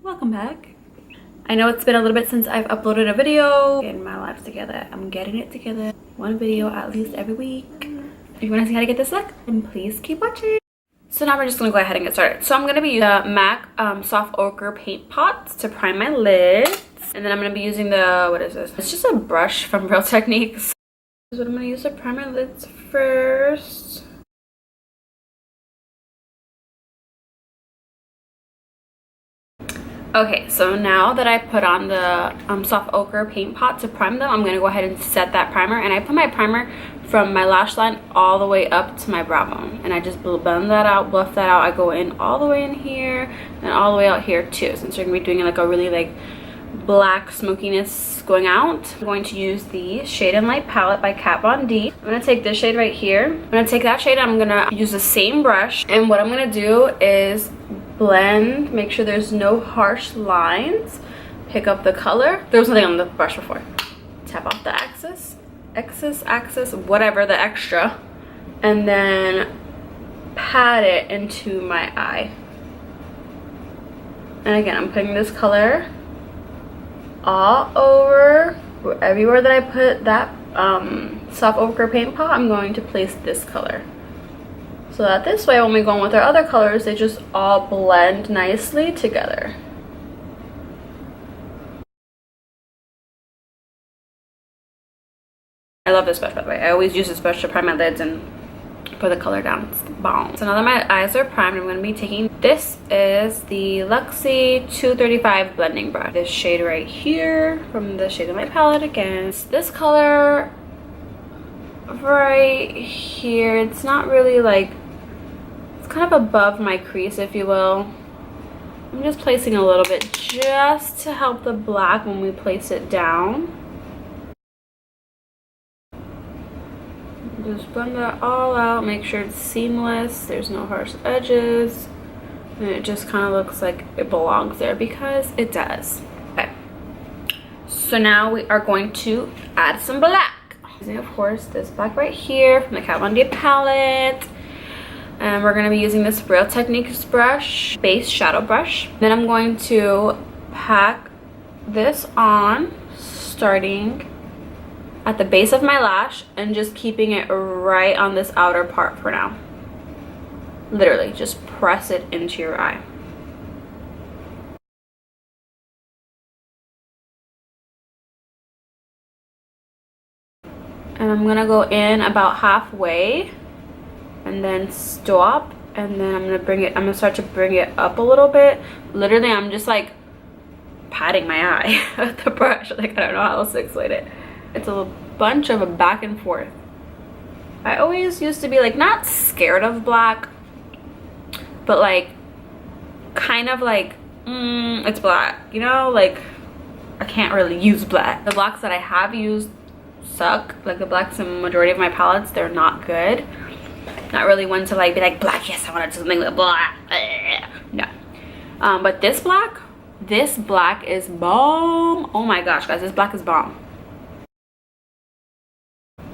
Welcome back. I know it's been a little bit since I've uploaded a video. Getting my life together. I'm getting it together. One video at least every week. If you want to see how to get this look, then please keep watching. So now we're just going to go ahead and get started. So I'm going to be using the MAC Soft Ochre Paint Pots to prime my lids. And then I'm going to be using the, what is this? It's just a brush from Real Techniques. This is what I'm going to use to prime my lids first. Okay, so now that I put on the soft ochre paint pot to prime them, I'm going to go ahead and set that primer. And I put my primer from my lash line all the way up to my brow bone. And I just blend that out, buff that out. I go in all the way in here and all the way out here too. Since we're going to be doing like a really like black smokiness going out. I'm going to use the Shade and Light palette by Kat Von D. I'm going to take this shade right here. I'm going to take that shade and I'm going to use the same brush. And what I'm going to do is blend, make sure there's no harsh lines, pick up the color. There was nothing on the brush before. Tap off the axis, whatever, the extra, and then pat it into my eye. And again, I'm putting this color all over, everywhere that I put that soft ochre paint pot. I'm going to place this color. So that this way, when we go in with our other colors, they just all blend nicely together. I love this brush, by the way. I always use this brush to prime my lids and put the color down. It's bomb. So now that my eyes are primed, I'm going to be taking, this is the Luxie 235 blending brush. This shade right here from the Shade and Light palette again. It's this color right here. It's not really like, kind of above my crease, if you will. I'm just placing a little bit just to help the black when we place it down. Just blend that all out, make sure it's seamless, there's no harsh edges, and it just kind of looks like it belongs there, because it does. Okay, so now we are going to add some black. Using, of course, this black right here from the Kat Von D palette. And we're going to be using this Real Techniques brush, base shadow brush. Then I'm going to pack this on, starting at the base of my lash and just keeping it right on this outer part for now. Literally, just press it into your eye. And I'm going to go in about halfway and then stop, and then I'm gonna start to bring it up a little bit. Literally, I'm just like patting my eye with the brush. Like, I don't know how else to explain it. It's a bunch of a back and forth. I always used to be like not scared of black, but like kind of like it's black, you know, like I can't really use black. The blacks that I have used suck. Like the blacks in the majority of my palettes, they're not good. Not really one to like be like, black, yes, I want to do something with black. No. But this black is bomb. Oh my gosh, guys, this black is bomb.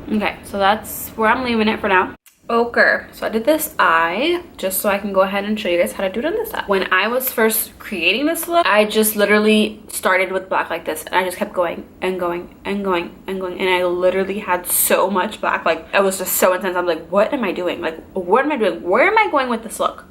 Okay, so that's where I'm leaving it for now. Ochre. So I did this eye just so I can go ahead and show you guys how to do it on this eye. When I was first creating this look, I just literally started with black like this, and I just kept going and going and going and going, and I literally had so much black. Like, it was just so intense. I'm like, what am I doing? Like, what am I doing? Where am I going with this look?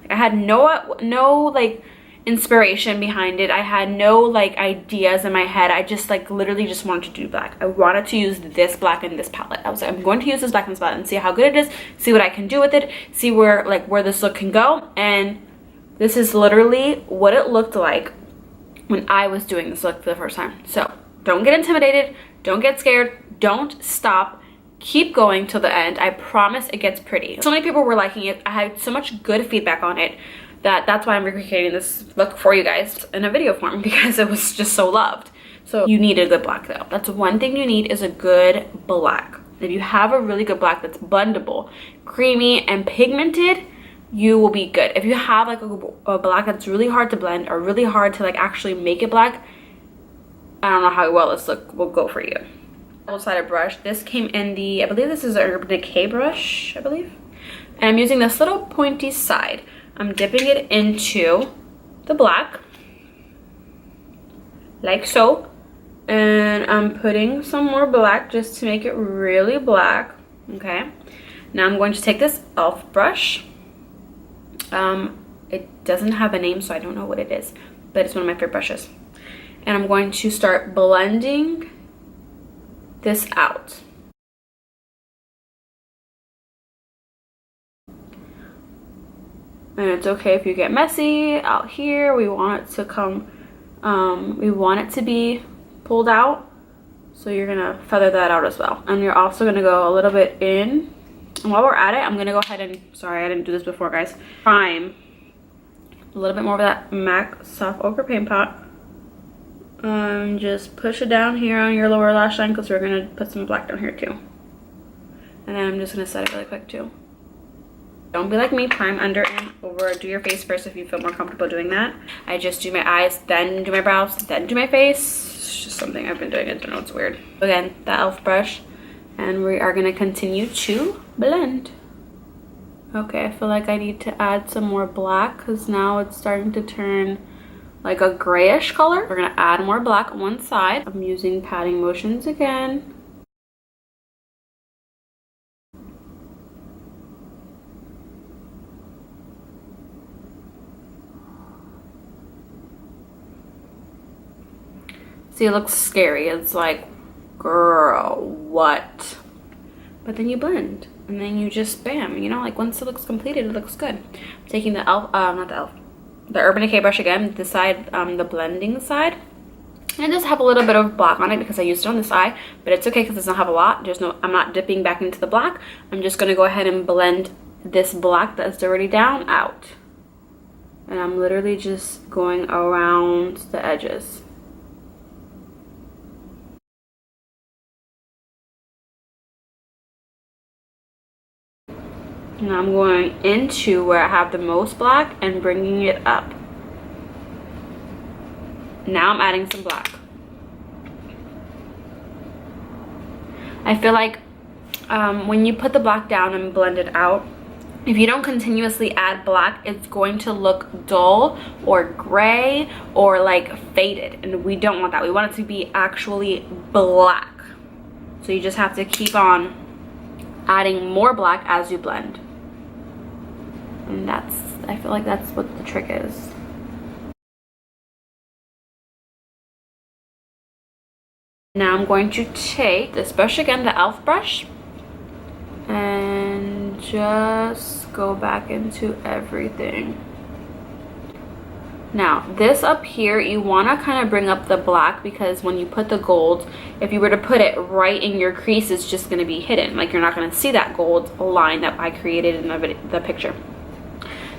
Like, I had no like inspiration behind it. I had no like ideas in my head. I just like literally just wanted to do black. I wanted to use this black in this palette. I was like, I'm going to use this black in this palette and see how good it is, see what I can do with it, see where this look can go. And this is literally what it looked like when I was doing this look for the first time. So don't get intimidated, don't get scared, don't stop, keep going till the end. I promise it gets pretty. So many people were liking it. I had so much good feedback on it that's why I'm recreating this look for you guys in a video form, because it was just so loved. So you need a good black though. That's one thing you need, is a good black. If you have a really good black that's blendable, creamy, and pigmented, you will be good. If you have like a black that's really hard to blend or really hard to like actually make it black, I don't know how well this look will go for you. Double-sided brush. This came in the, I believe this is an Urban Decay brush, I believe. And I'm using this little pointy side. I'm dipping it into the black. like so. And I'm putting some more black just to make it really black. Okay, now I'm going to take this e.l.f. brush. It doesn't have a name, so I don't know what it is, but it's one of my favorite brushes. And I'm going to start blending this out. And it's okay if you get messy out here. We want it to come, we want it to be pulled out. So you're gonna feather that out as well. And you're also gonna go a little bit in. And while we're at it, I'm gonna go ahead and, sorry, I didn't do this before, guys. Prime a little bit more of that MAC Soft Ochre Paint Pot. Just push it down here on your lower lash line because we're gonna put some black down here too. And then I'm just gonna set it really quick too. Don't be like me, prime under and over. Do your face first if you feel more comfortable doing that. I just do my eyes, then do my brows, then do my face. It's just something I've been doing. I don't know, it's weird. Again, the e.l.f. brush, and we are gonna continue to blend. Okay, I feel like I need to add some more black because now it's starting to turn like a grayish color. We're gonna add more black on one side. I'm using patting motions again. See, it looks scary. It's like, girl, what? But then you blend, and then you just bam. You know, like once it looks completed, it looks good. I'm taking the e.l.f., not the e.l.f., the Urban Decay brush again, the side, the blending side. And it does have a little bit of black on it because I used it on this eye, but it's okay because it doesn't have a lot. There's no, I'm not dipping back into the black. I'm just gonna go ahead and blend this black that's already down out. And I'm literally just going around the edges. Now I'm going into where I have the most black and bringing it up. Now I'm adding some black. I feel like when you put the black down and blend it out, if you don't continuously add black, it's going to look dull or gray or like faded, and we don't want that. We want it to be actually black. So you just have to keep on adding more black as you blend. And that's, I feel like that's what the trick is. Now I'm going to take this brush again, the e.l.f. brush, and just go back into everything. Now this up here, you want to kind of bring up the black because when you put the gold, if you were to put it right in your crease, it's just going to be hidden. Like you're not going to see that gold line that I created in the picture.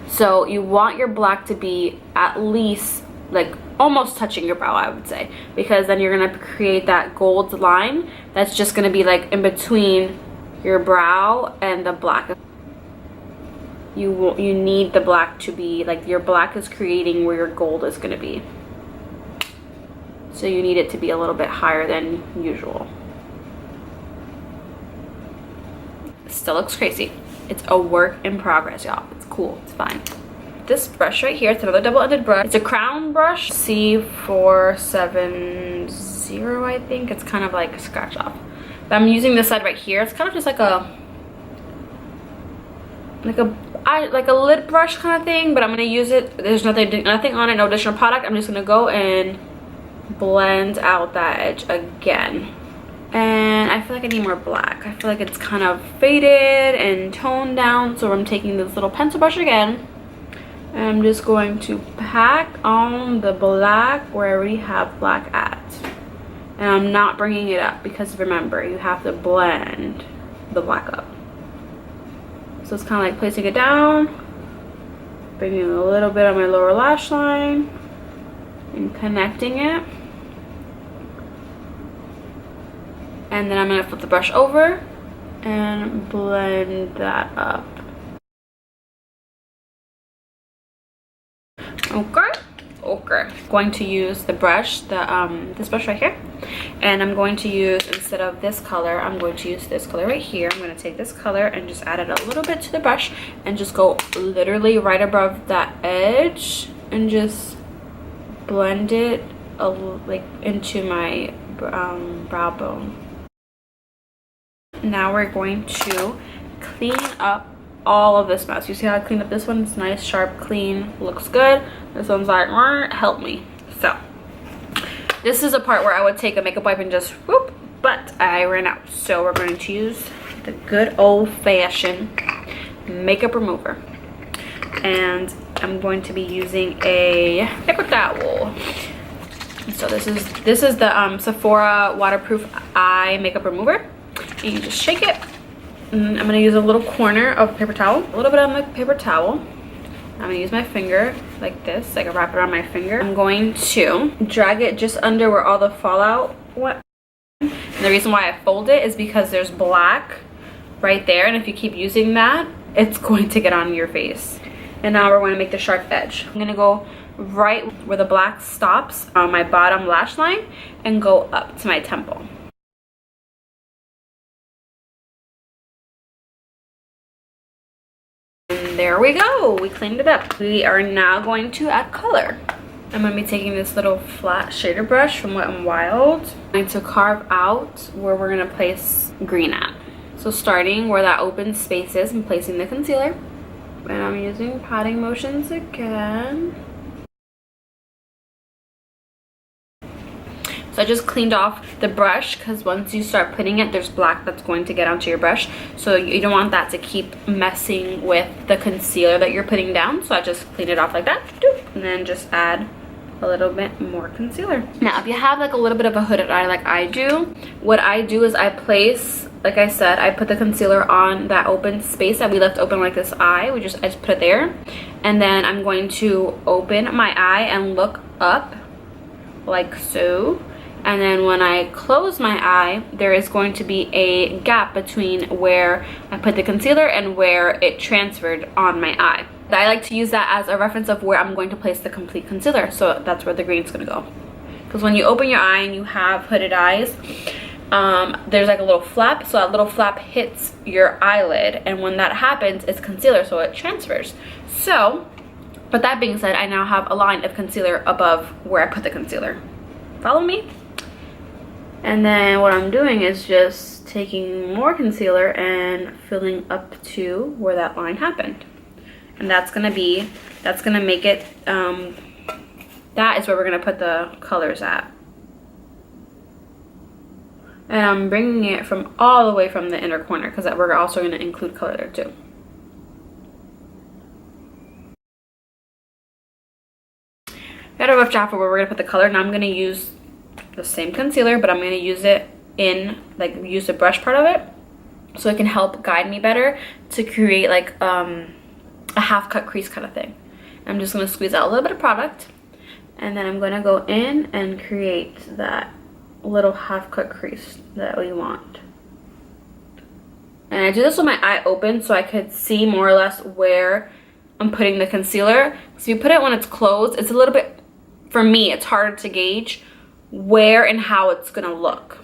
So you want your black to be at least like almost touching your brow, I would say, because then you're going to create that gold line that's just going to be like in between your brow and the black. You need the black to be like, your black is creating where your gold is going to be. So you need it to be a little bit higher than usual. Still looks crazy. It's a work in progress, y'all. It's cool. It's fine. This brush right here, it's another double-ended brush. It's a crown brush, C470, I think. It's kind of like scratch off. But I'm using this side right here. It's kind of just like a lid brush kind of thing, but I'm gonna use it. There's nothing on it, no additional product. I'm just gonna go and blend out that edge again. And I feel like I need more black. I feel like it's kind of faded and toned down, so I'm taking this little pencil brush again, and I'm just going to pack on the black where I already have black at. And I'm not bringing it up because remember, you have to blend the black up. So it's kind of like placing it down, bringing a little bit on my lower lash line, and connecting it. And then I'm going to flip the brush over and blend that up. Okay. Going to use the brush, this brush right here, and I'm going to use, instead of this color, I'm going to use this color right here. I'm going to take this color and just add it a little bit to the brush and just go literally right above that edge and just blend it like into my brow bone. Now we're going to clean up all of this mess. You see how I cleaned up this one? It's nice, sharp, clean, looks good. This one's like, help me. So this is a part where I would take a makeup wipe and just whoop, but I ran out. So we're going to use the good old-fashioned makeup remover. And I'm going to be using a paper towel. So this is the Sephora waterproof eye makeup remover. And you just shake it. And I'm gonna use a little corner of paper towel, a little bit on the paper towel. I'm gonna use my finger like this, like I wrap it around my finger. I'm going to drag it just under where all the fallout went. And the reason why I fold it is because there's black right there, and if you keep using that, it's going to get on your face. And now we're going to make the sharp edge. I'm gonna go right where the black stops on my bottom lash line and go up to my temple. And there we go, we cleaned it up. We are now going to add color. I'm going to be taking this little flat shader brush from Wet n Wild. I'm going to carve out where we're going to place green at. So starting where that open space is, I'm placing the concealer. And I'm using patting motions again. So I just cleaned off the brush because once you start putting it, there's black that's going to get onto your brush. So you don't want that to keep messing with the concealer that you're putting down. So I just clean it off like that. And then just add a little bit more concealer. Now, if you have like a little bit of a hooded eye like I do, what I do is I place, like I said, I put the concealer on that open space that we left open like this eye. I just put it there. And then I'm going to open my eye and look up like so. And then when I close my eye, there is going to be a gap between where I put the concealer and where it transferred on my eye. I like to use that as a reference of where I'm going to place the complete concealer. So that's where the green's gonna go. Because when you open your eye and you have hooded eyes, there's like a little flap. So that little flap hits your eyelid. And when that happens, it's concealer, so it transfers. So, with that being said, I now have a line of concealer above where I put the concealer. Follow me? And then what I'm doing is just taking more concealer and filling up to where that line happened. And that's gonna make it, that is where we're gonna put the colors at. And I'm bringing it from all the way from the inner corner because we're also gonna include color there too. Got a rough draft for where we're gonna put the color. Now I'm gonna use the same concealer, but I'm going to use it in, like, use the brush part of it so it can help guide me better to create like a half cut crease kind of thing. I'm just going to squeeze out a little bit of product, and then I'm going to go in and create that little half cut crease that we want. And I do this with my eye open so I could see more or less where I'm putting the concealer. So you put it when it's closed, it's a little bit, for me, it's harder to gauge where and how it's gonna look.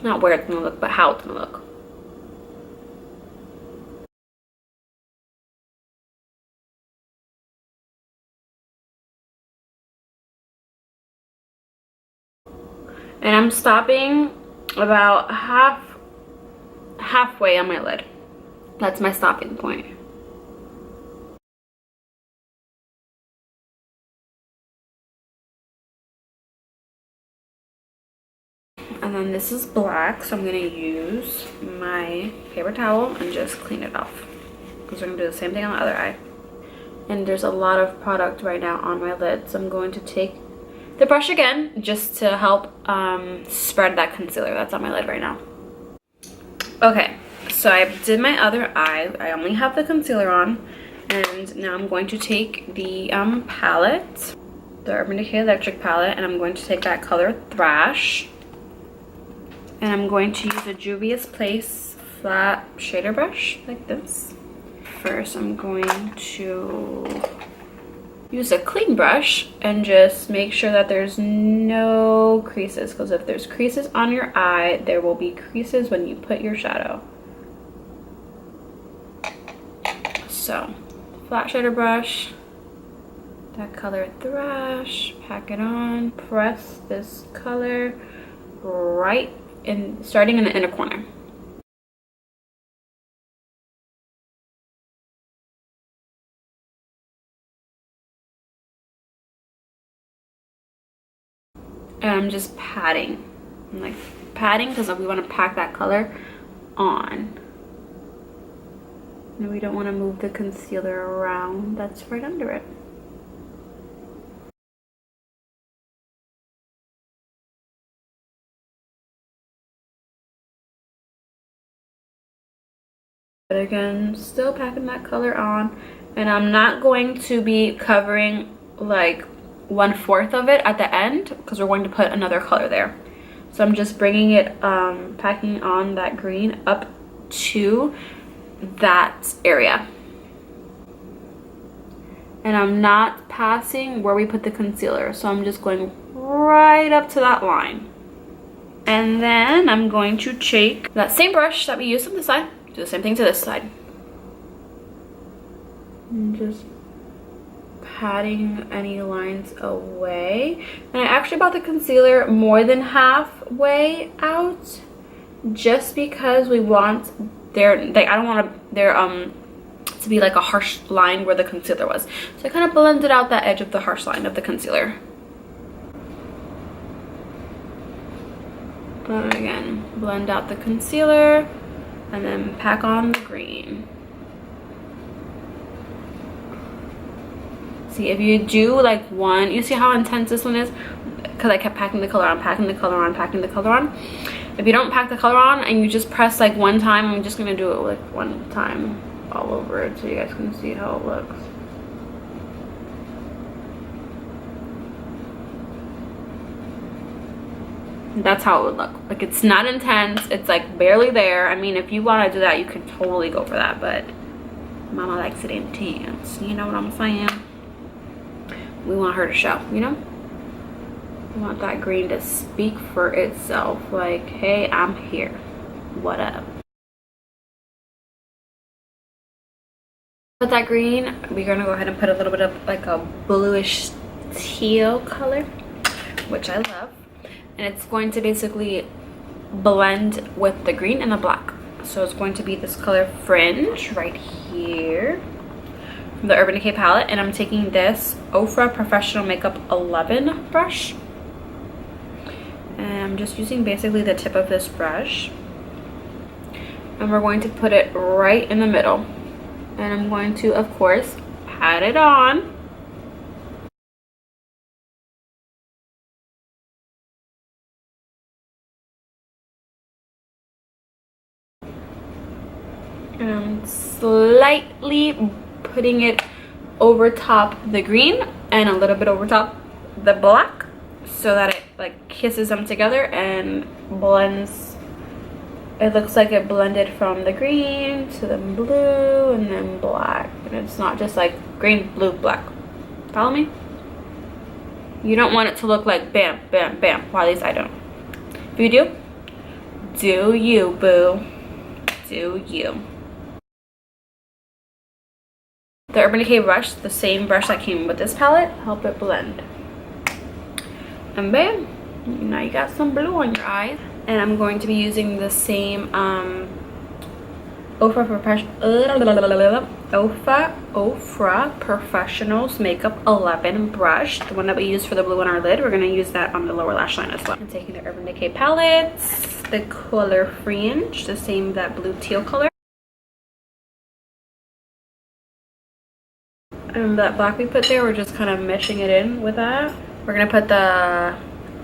Not where it's gonna look, but how it's gonna look. And I'm stopping about halfway on my lid. That's my stopping point. And then this is black, so I'm going to use my paper towel and just clean it off. Because we're going to do the same thing on the other eye. And there's a lot of product right now on my lid, so I'm going to take the brush again just to help spread that concealer that's on my lid right now. Okay, so I did my other eye. I only have the concealer on. And now I'm going to take the palette, the Urban Decay Electric palette, and I'm going to take that color Thrash. And I'm going to use a Juvia's Place flat shader brush like this. First, I'm going to use a clean brush and just make sure that there's no creases, because if there's creases on your eye, there will be creases when you put your shadow. So, flat shader brush, that color Thrash, pack it on, press this color right in, starting in the inner corner. And I'm just patting. I'm like patting because we want to pack that color on. And we don't want to move the concealer around. That's right under it. But again, still packing that color on. And I'm not going to be covering like 1/4 of it at the end because we're going to put another color there. So I'm just bringing it, packing on that green up to that area. And I'm not passing where we put the concealer. So I'm just going right up to that line. And then I'm going to take that same brush that we used on this side, do the same thing to this side. And just patting any lines away. And I actually brought the concealer more than halfway out just because we want their, like, I don't want their to be like a harsh line where the concealer was. So I kind of blended out that edge of the harsh line of the concealer. But again, blend out the concealer and then pack on the green. See, if you do like one, you see how intense this one is? Because I kept packing the color on, packing the color on, packing the color on. If you don't pack the color on and you just press like one time, I'm just gonna do it like one time all over it so you guys can see how it looks. That's how it would look. Like, it's not intense, it's like barely there. I mean, if you want to do that, you can totally go for that, but mama likes it intense, you know what I'm saying? We want her to show, you know? We want that green to speak for itself, like, hey, I'm here, what up? With that green, we're gonna go ahead and put a little bit of like a bluish teal color, which I love. And it's going to basically blend with the green and the black. So it's going to be this color Fringe right here from the Urban Decay palette. And I'm taking this Ofra Professional Makeup 11 brush. And I'm just using basically the tip of this brush. And we're going to put it right in the middle. And I'm going to, of course, pat it on. And I'm slightly putting it over top the green and a little bit over top the black so that it like kisses them together and blends. It looks like it blended from the green to the blue and then black, and it's not just like green, blue, black. Follow me? You don't want it to look like bam, bam, bam. Well, at least I don't. If you do you, boo. Do you. The Urban Decay brush, the same brush that came with this palette, help it blend. And bam, now you got some blue on your eyes. And I'm going to be using the same Ofra Professionals Makeup 11 brush, the one that we used for the blue on our lid. We're going to use that on the lower lash line as well. I'm taking the Urban Decay palette, the color Fringe, the same, that blue teal color. And that black we put there, we're just kind of meshing it in with that. We're going to put the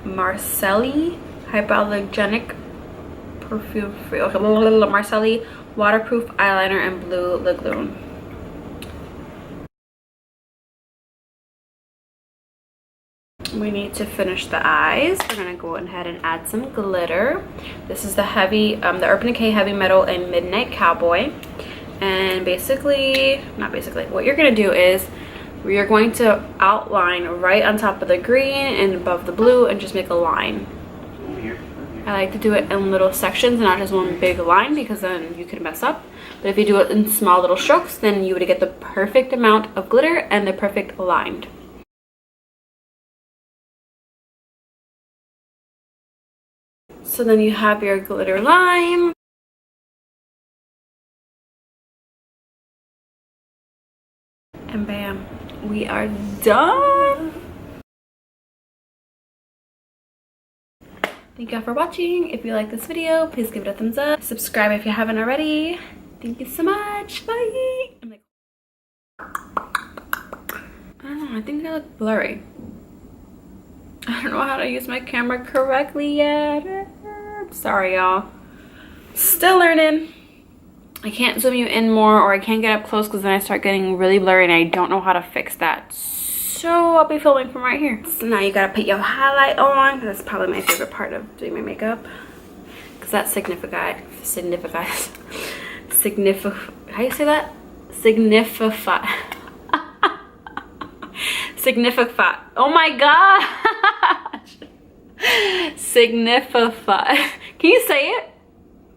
Marcelli Hypoallergenic Perfume Free, okay, Marcelli Waterproof Eyeliner and Blue Lagoon. We need to finish the eyes. We're going to go ahead and add some glitter. This is the heavy, the Urban Decay Heavy Metal and Midnight Cowboy. And basically, not basically, what you're going to do is you're going to outline right on top of the green and above the blue and just make a line. I like to do it in little sections, not just one big line, because then you could mess up. But if you do it in small little strokes, then you would get the perfect amount of glitter and the perfect lined. So then you have your glitter lime. And bam, we are done. Thank y'all for watching. If you like this video, please give it a thumbs up. Subscribe if you haven't already. Thank you so much. Bye. I'm like, I don't know, I think I look blurry. I don't know how to use my camera correctly yet. Sorry, y'all. Still learning. I can't zoom you in more, or I can't get up close because then I start getting really blurry and I don't know how to fix that. So I'll be filming from right here. So now you gotta put your highlight on. That's probably my favorite part of doing my makeup, because that signifies, how you say that? Signify. Oh my gosh. Signify. Can you say it?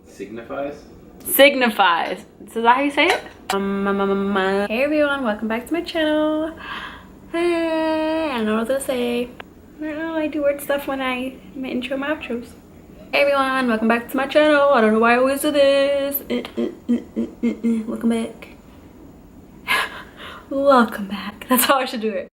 Signifies? Signifies. Is that how you say it? Hey everyone, welcome back to my channel. Hey, I don't know what to say. I don't know, I do weird stuff when I intro my outros. Hey everyone, welcome back to my channel. I don't know why I always do this. Welcome back. Welcome back. That's how I should do it.